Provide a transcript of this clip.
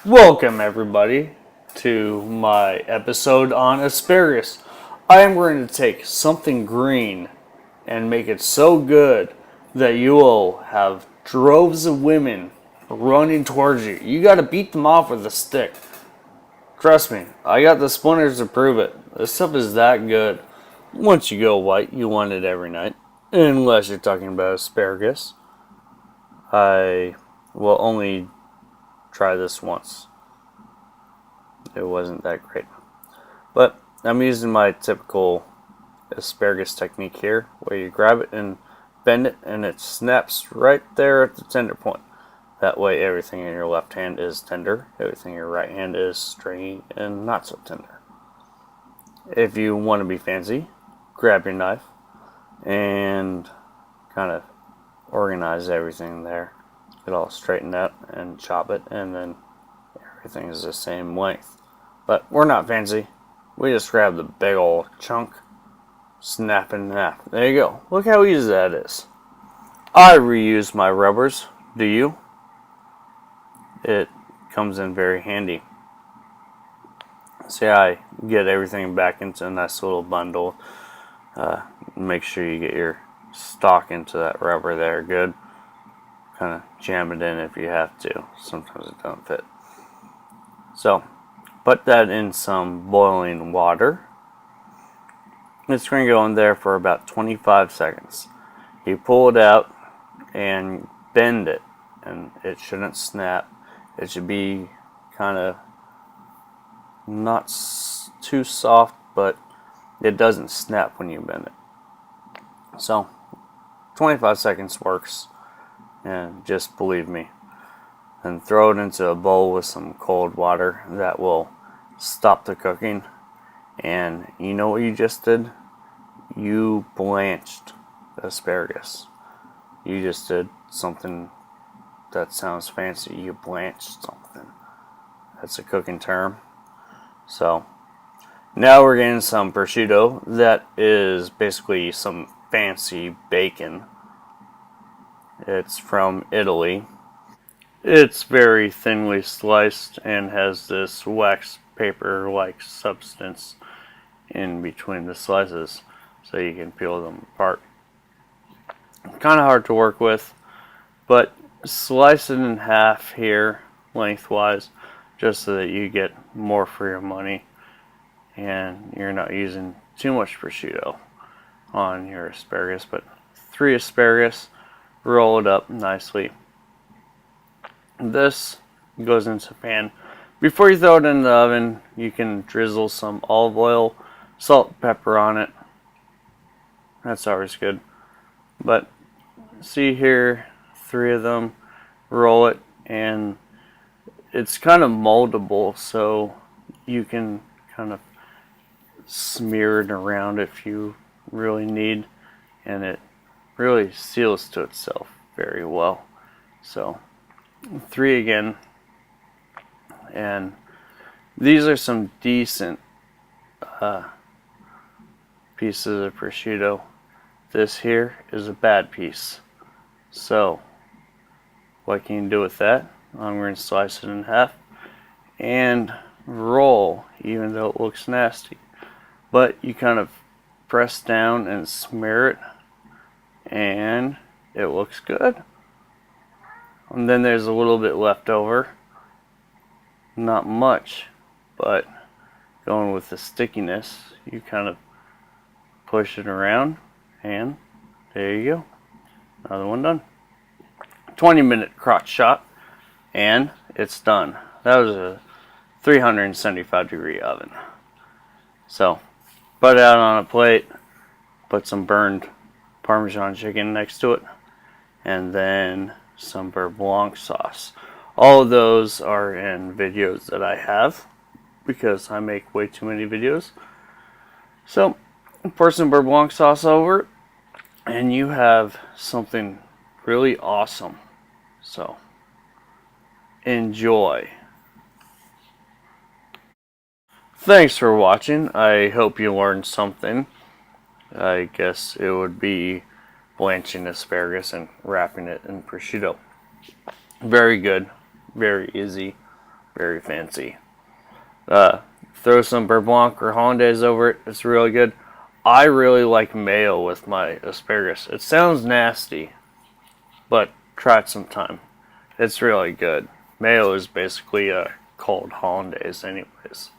Welcome, everybody, to my episode on asparagus. I am going to take something green and make it so good that you will have droves of women running towards you. You got to beat them off with a stick. Trust me, I got the splinters to prove it. This stuff is that good. Once you go white, you want it every night. Unless you're talking about asparagus. I will only try this once. It wasn't that great. But I'm using my typical asparagus technique here, where you grab it and bend it and it snaps right there at the tender point. That way everything in your left hand is tender, everything in your right hand is stringy and not so tender. If you want to be fancy, grab your knife and kind of organize everything there. Get all straightened out and chop it, and then everything is the same length. But we're not fancy. We just grab the big old chunk, snap and nap. There you go. Look how easy that is. I reuse my rubbers. Do you? It comes in very handy. See, I get everything back into a nice little bundle. Make sure you get your stock into that rubber there good. Kind of jam it in if you have to. Sometimes it don't fit. So, put that in some boiling water. It's going to go in there for about 25 seconds. You pull it out and bend it, and it shouldn't snap. It should be kind of not too soft, but it doesn't snap when you bend it. So 25 seconds works, and just believe me. And throw it into a bowl with some cold water. That will stop the cooking. And you know what you just did? You blanched asparagus. You just did something that sounds fancy. You blanched something. That's a cooking term. So now we're getting some prosciutto. That is basically some fancy bacon. It's from Italy. It's very thinly sliced and has this wax paper-like substance in between the slices, so you can peel them apart. Kind of hard to work with, but slice it in half here, lengthwise, just so that you get more for your money and you're not using too much prosciutto on your asparagus. But 3 asparagus, roll it up nicely. This goes into a pan. Before you throw it in the oven, you can drizzle some olive oil, salt, pepper on it. That's always good. But see here, 3 of them, roll it, and it's kind of moldable, so you can kind of smear it around if you really need, and it really seals to itself very well. So 3 again, and these are some decent pieces of prosciutto. This here is a bad piece. So what can you do with that? I'm going to slice it in half and roll, even though it looks nasty. But you kind of press down and smear it, and it looks good. And then there's a little bit left over. Not much, but going with the stickiness, you kind of push it around, and there you go. Another one done. 20-minute crotch shot, and it's done. That was a 375 degree oven. So put it out on a plate, put some burned Parmesan chicken next to it, and then some beurre blanc sauce. All of those are in videos that I have because I make way too many videos. So pour some beurre blanc sauce over it, and you have something really awesome. So enjoy. Thanks for watching. I hope you learned something. I guess it would be blanching asparagus and wrapping it in prosciutto. Very good, very easy. Very fancy. Throw some beurre blanc or hollandaise over it. It's really good. I really like mayo with my asparagus. It sounds nasty, but try it sometime. It's really good. Mayo is basically called hollandaise anyways.